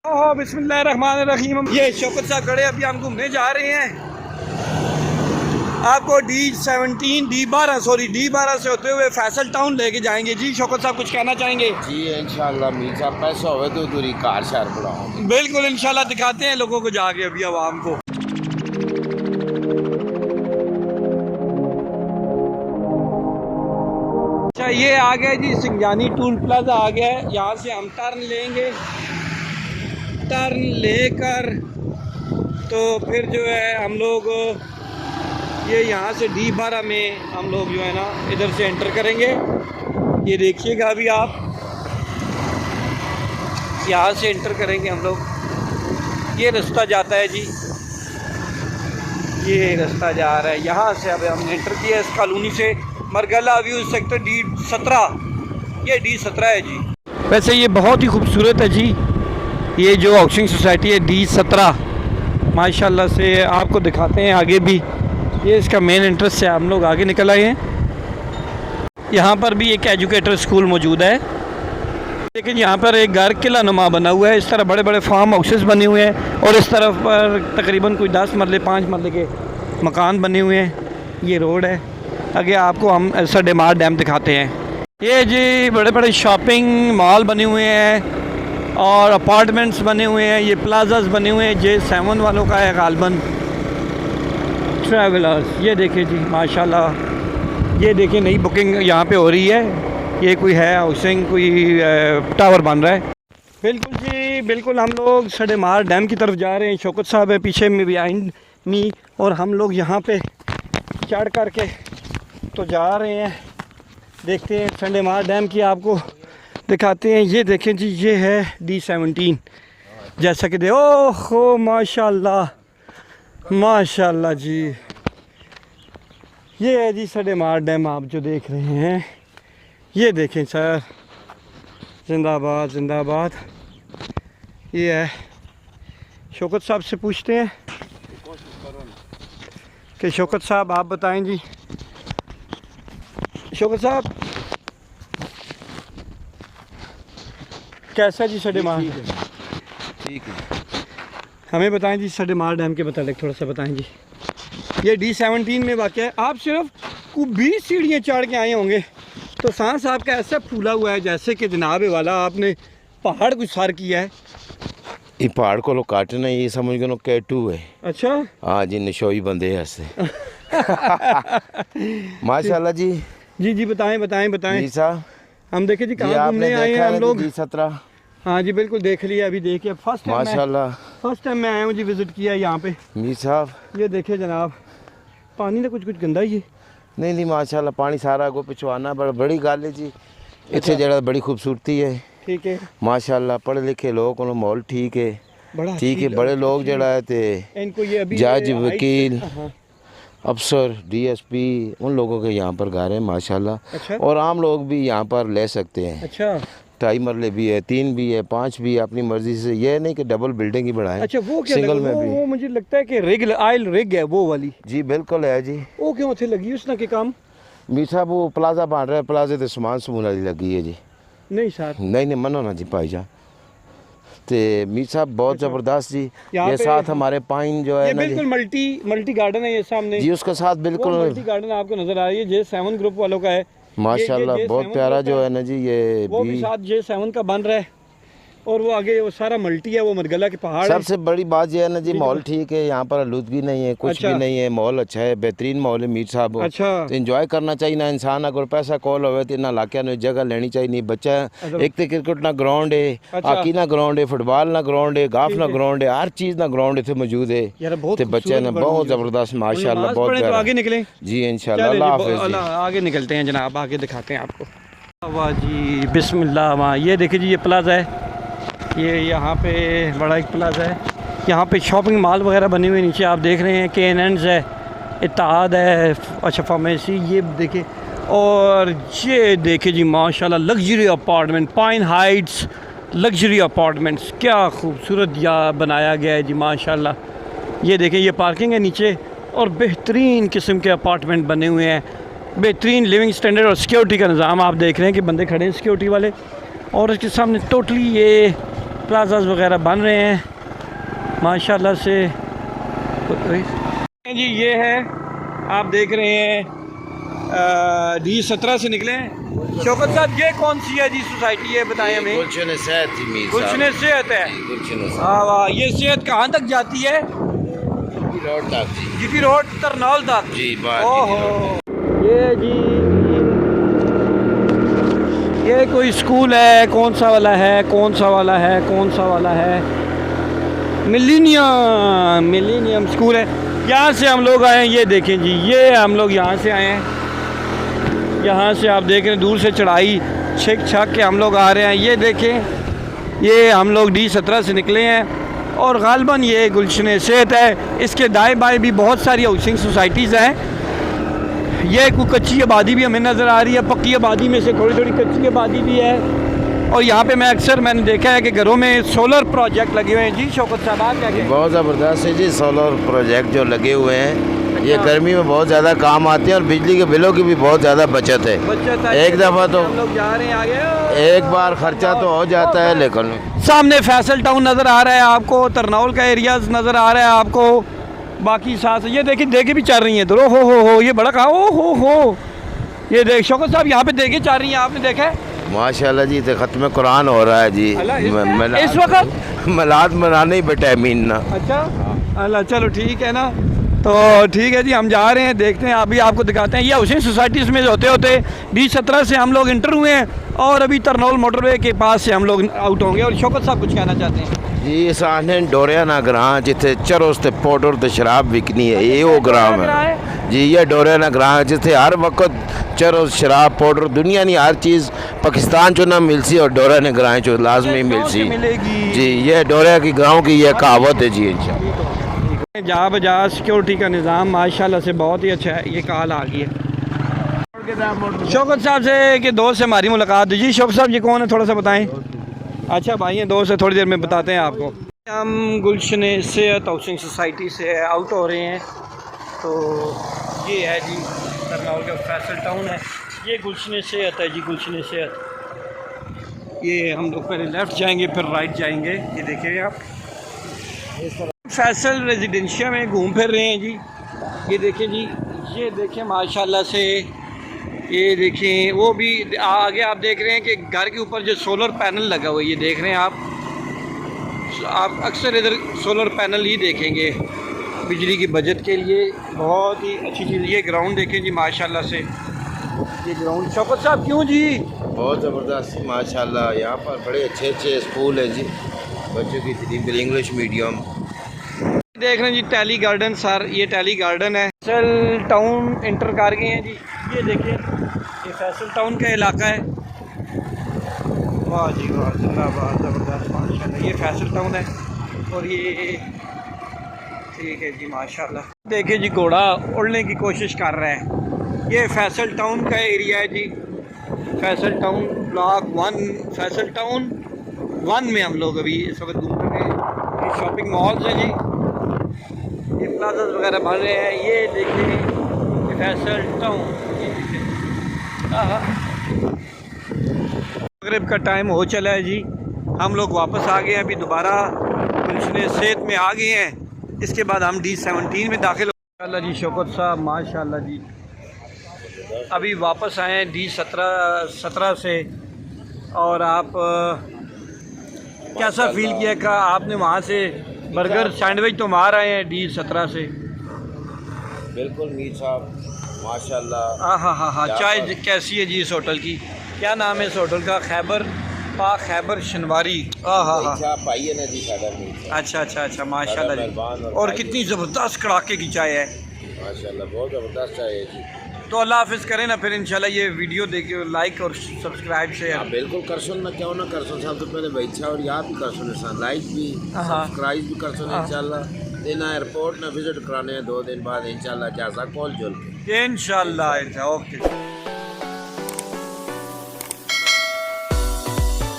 ओह बिस्मिल्लाहिर्रहमानिर्रहीम। ये शौकत साहब खड़े, अभी हम घूमने जा रहे हैं। आपको D12 से होते हुए फैसल टाउन लेके जाएंगे। जी शौकत साहब कुछ कहना चाहेंगे? जी इंशाल्लाह मीर साहब पैसा होवे तो दूरी कार शहर बढ़ाओ। बिल्कुल इंशाल्लाह, दिखाते हैं लोगों को जाके अभी आवाम को। अच्छा ये आ गया जी, सिंघानी टूल प्लाजा आ गया है। यहाँ से हम टर्न लेंगे, टर्न लेकर तो फिर जो है हम लोग ये यहाँ से D12 में हम लोग जो है ना इधर से एंटर करेंगे। ये देखिएगा अभी आप यहाँ से एंटर करेंगे हम लोग। ये रास्ता जाता है जी, ये रास्ता जा रहा है यहाँ से। अब हमने एंटर किया इस कॉलोनी से, मरगला व्यू सेक्टर D17। ये D17 है जी। वैसे ये बहुत ही खूबसूरत है जी, ये जो हाउसिंग सोसाइटी है D17 माशाल्लाह से। आपको दिखाते हैं आगे भी, ये इसका मेन एंट्रेंस से हम लोग आगे निकल आए हैं। यहाँ पर भी एक एजुकेटर स्कूल मौजूद है। लेकिन यहाँ पर एक घर किला नुमा बना हुआ है। इस तरह बड़े बड़े फार्म हाउसेस बने हुए हैं और इस तरफ पर तकरीबन कोई 10 मरले 5 मरले के मकान बने हुए हैं। ये रोड है, आगे आपको हम सडेमार डैम दिखाते हैं। ये जी बड़े बड़े शॉपिंग मॉल बने हुए हैं और अपार्टमेंट्स बने हुए हैं। ये प्लाजाज बने हुए हैं। J7 वालों का है गालबन ट्रैवलर्स। ये देखिए जी माशाल्लाह, ये देखिए नई बुकिंग यहाँ पे हो रही है। ये कोई है हाउसिंग, कोई टावर बन रहा है। बिल्कुल जी बिल्कुल, हम लोग सडेमार डैम की तरफ जा रहे हैं। शौकत साहब है पीछे में बिहाइंड मी, और हम लोग यहाँ पे चढ़ कर के तो जा रहे हैं। देखते हैं सडेमार डैम की आपको दिखाते हैं। ये देखें जी, ये है D17 जैसा कि ओहो माशाल्लाह माशाल्लाह जी। ये है जी सडेमार डैम आप जो देख रहे हैं। ये देखें सर, जिंदाबाद जिंदाबाद। ये है, शौकत साहब से पूछते हैं कि शौकत साहब आप बताएं जी। शौकत साहब कैसा जी सडेमार? ठीक है, हमें बताएं जी सडेमार डैम के मतलब थोड़ा सा बताएं जी। ये D17 में वाक़या है। आप सिर्फ को 20 सीढ़ियाँ चढ़ के आए होंगे तो सांस आपका ऐसा फूला हुआ है जैसे कि जनाब वाला आपने पहाड़ को सर किया है। ये पहाड़ को लोग काटना, ये समझ के लोग कैटू है। अच्छा हाँ जी, नशोई बंदे ऐसे माशाल्लाह जी। जी जी बताएं बताएं बताएं जी साहब। हम देखे जी कहाँ घूमने आए हैं हम लोग। D17 हाँ जी बिल्कुल देख लिया, अभी देखिए फर्स्ट टाइम मैं आया हूँ जी, विजिट किया यहाँ पे। मीर साहब ये देखे जनाब, पानी तो कुछ गंदा ही है। नहीं माशाल्लाह पानी सारा को पिछवाना बड़ी गल है जी। इतने जगह बड़ी खूबसूरती है। ठीक है माशाल्लाह, पढ़े लिखे लोग, माहौल ठीक है, बड़ा ठीक है। बड़े लोग जड़ा है ते इनको ये अभी जज वकील हाँ। अफसर DSP उन लोगों के यहाँ पर घर है माशाल्लाह। अच्छा। और आम लोग भी यहाँ पर ले सकते हैं। अच्छा 2.5 मरले भी है, 3 भी है, 5 भी है, अपनी मर्जी से। ये नहीं कि डबल बिल्डिंग ही बढ़ाएं। अच्छा वो क्या सिंगल में भी वो मुझे लगता है कि रिग आयल रिग है वो वाली। जी बिल्कुल है जी। वो क्यों थे लगी उसने के काम? मीर साहब वो प्लाजा बन रहा है, प्लाजे ते समान समून वाली लगी है जी। नहीं सर नहीं मनो ना जी भाईजान। ते मीर साहब बहुत ज़बरदस्त जी। ये साथ हमारे पाइन जो है ये ना बिल्कुल मल्टी गार्डन है ये सामने जी, उसके साथ बिल्कुल मल्टी गार्डन आपको नजर आ रही है। J7 ग्रुप वालों का है माशाल्लाह, बहुत प्यारा जो है ना जी। ये वो भी साथ J7 का बन रहा है और वो आगे वो सारा मल्टी है, वो मरगला के पहाड़ है। सबसे बड़ी बात ये है ना जी, माहौल ठीक है यहाँ पर, आलूदगी नहीं है, कुछ अच्छा। भी नहीं है। माहौल अच्छा है, बेहतरीन माहौल है मीर साहब। अच्छा तो इंजॉय करना चाहिए ना इंसान। अगर पैसा कॉल हो तो इन्ना इलाके में जगह लेनी चाहिए। नहीं बच्चा एक तो क्रिकेट ना ग्राउंड है, हॉकी ना ग्राउंड है, फुटबॉल ना ग्राउंड है, गाफ ना ग्राउंड है, हर चीज़ ना ग्राउंड इतने मौजूद है। तो बच्चे ने बहुत ज़बरदस्त माशाल्लाह बहुत तो आगे निकले जी इंशाल्लाह। अल्लाह हाफ़िज़ जी। आगे निकलते हैं जनाब, आगे दिखाते हैं आपको। वाह जी बिस्मिल्लाह। वहाँ ये देखिए जी, ये प्लाजा है, ये यहाँ पे बड़ा एक प्लाजा है। यहाँ पे शॉपिंग मॉल वगैरह बने हुए नीचे आप देख रहे हैं। K&N's है, इत्तेहाद है, अच्छा फार्मेसी। ये देखिए, और ये देखिए जी माशाल्लाह luxury apartment, pine Heights luxury apartments. क्या खूबसूरत या बनाया गया है जी माशाल्लाह। ये देखें, ये पार्किंग है नीचे और बेहतरीन किस्म के अपार्टमेंट बने हुए हैं। बेहतरीन लिविंग स्टैंडर्ड और सिक्योरिटी का निज़ाम आप देख रहे हैं कि बंदे खड़े हैं सिक्योरिटी वाले। और इसके सामने टोटली ये प्लाजाज वगैरह बन रहे हैं माशाल्लाह से। जी ये है, आप देख रहे हैं D17 से निकले हैं। शौकत साहब ये कौन सी है जी सोसाइटी है, बताएं हमें। गुलशन सेहत थी मीर साहब। गुलशन सेहत है। गुलशन हाँ वाह, ये सेहत कहाँ तक जाती है? रोड तक जी। जीटी रोड तरनौल तक जी बात। ओहो ये जी ये कोई स्कूल है, कौन सा वाला है, कौन सा वाला है, कौन सा वाला है? मिलीनियम स्कूल है। यहाँ से हम लोग आए हैं, ये देखें जी, ये हम लोग यहाँ से आए हैं। यहाँ से आप देख रहे हैं दूर से चढ़ाई छिक छक के हम लोग आ रहे हैं। ये देखें, ये हम लोग D17 से निकले हैं और गालबन ये गुलशन सेहत है। इसके दाएं बाएं भी बहुत सारी हाउसिंग सोसाइटीज़ हैं। ये कोई कच्ची आबादी भी हमें नज़र आ रही है, पक्की आबादी में से थोड़ी थोड़ी कच्ची आबादी भी है। और यहाँ पे मैंने देखा है कि घरों में सोलर प्रोजेक्ट लगे हुए हैं। जी शौकत साहब आप क्या कहें? बहुत ज़बरदस्त है जी, सोलर प्रोजेक्ट जो लगे हुए हैं ये गर्मी में बहुत ज़्यादा काम आते हैं और बिजली के बिलों की भी बहुत ज़्यादा बचत है। एक दफ़ा तो हम लोग जा रहे हैं आगे, एक बार खर्चा तो हो जाता है, लेकिन सामने फैसल टाउन नज़र आ रहा है आपको, तरनौल का एरियाज नज़र आ रहा है आपको। बाकी साथ ये देखे भी चल रही हैं। तो हो ये बड़ा कहा हो ये देख शौकत साहब, यहाँ पे देखे चल रही हैं, आपने देखा है? माशाल्लाह जी, तो ख़त्म कुरान हो रहा है जी इस वक्त मिलाद मनाने ही बेटा मीन ना। अच्छा अल्लाह, चलो ठीक है ना, तो ठीक है जी, हम जा रहे हैं, देखते हैं, अभी आपको दिखाते हैं। ये हाउसिंग सोसाइटीज़ में होते होते D17 से हम लोग इंटर हुए हैं और अभी तरनौल मोटरवे के पास से हम लोग आउट होंगे। और शौकत साहब कुछ कहना चाहते हैं? जी सामने डोरिया ना ग्रां जिथे चरोस ते पाउडर ते शराब बिकनी है, ये वो ग्राम है जी। ये डोरिया ना ग्रां जिथे हर वक्त चरोस शराब पाउडर दुनिया की हर चीज़ पाकिस्तान चो ना मिलसी और डोरिया ने ग्रां चो लाजमी मिलसी जी। ये डोरिया की गाँव की ये कहावत है जी। जहाँ बजा सिक्योरिटी का निज़ाम माशाल्लाह से बहुत ही अच्छा है। ये कॉल आ गई है शौकत साहब से कि दोस्त से हमारी मुलाकात। जी शौकत साहब ये कौन है, थोड़ा सा बताएं। अच्छा भाई ये दोस्त है, थोड़ी देर में बताते हैं आपको। हम गुलशन सेहत हाउसिंग सोसाइटी से आउट हो रहे हैं। तो ये है जी तरनौल का फैसल टाउन है, ये गुलशन सेहत है जी, गुलशन सेहत। ये हम लोग पहले लेफ़्ट जाएंगे फिर राइट जाएंगे। ये देखिए आप फैसल रेजिडेंशिया में घूम फिर रहे हैं जी। ये देखें जी, ये देखें माशाल्लाह से, ये देखें वो भी आगे आप देख रहे हैं कि घर के ऊपर जो सोलर पैनल लगा हुआ है, ये देख रहे हैं आप अक्सर इधर सोलर पैनल ही देखेंगे बिजली की बचत के लिए। बहुत ही अच्छी चीज़। ये ग्राउंड देखें जी माशाल्लाह से, ये ग्राउंड शौकत साहब क्यों जी? बहुत ज़बरदस्त माशाल्लाह, यहाँ पर बड़े अच्छे स्कूल है जी, बच्चों की तालीम इंग्लिश मीडियम। देख रहे हैं जी टैली गार्डन सर, ये टैली गार्डन है। फैसल टाउन इंटर कर गए हैं जी। ये देखिए ये फैसल टाउन का इलाका है। वाह जी वाह, जिंदाबाद, ज़बरदस्त माशाल्लाह। ये फैसल टाउन है और ये ठीक है जी माशाल्लाह। देखिए जी घोड़ा उड़ने की कोशिश कर रहा है। ये फैसल टाउन का एरिया है जी, Faisal town block 1, Faisal town 1 में हम लोग अभी इस वक्त घूम रहे हैं। ये शॉपिंग मॉल्स हैं जी, ये प्लाजा वगैरह बन रहे हैं। ये देखिए फैसल टाउन, मगरिब का टाइम हो चला है जी, हम लोग वापस आ गए हैं। अभी दोबारा गुलशन सेहत में आ गए हैं। इसके बाद हम D17 में दाखिल हो। माशाल्लाह जी शौकत साहब माशाल्लाह जी, अभी वापस आए हैं D17 से। और आप कैसा फील किया का आपने वहाँ से बर्गर सैंडविच तो मार आए हैं D17 से? बिल्कुल मीर साहब माशाल्लाह। हाँ चाय कैसी है जी इस होटल की? क्या नाम है इस होटल का? खैबर शनवारी। पाइए ना जी सादा मीर। अच्छा माशाल्लाह जी। और कितनी ज़बरदस्त कड़ाके की चाय है माशाल्लाह, बहुत ज़बरदस्त चाय है जी। तो अल्लाह हाफिज़ करें ना, फिर इंशाल्लाह ये वीडियो देखिए, लाइक और सब्सक्राइब शेयर बिल्कुल कर सुन ना, क्यों ना कर सुन। सब तो पहले बैठा और यहाँ भी कर सुन, लाइक भी सब्सक्राइब भी कर सुन इंशाल्लाह। देना एयरपोर्ट ना विजिट कराने 2 दिन बाद इंशाल्लाह, जैसा कॉल जुल इंशाल्लाह। ओके।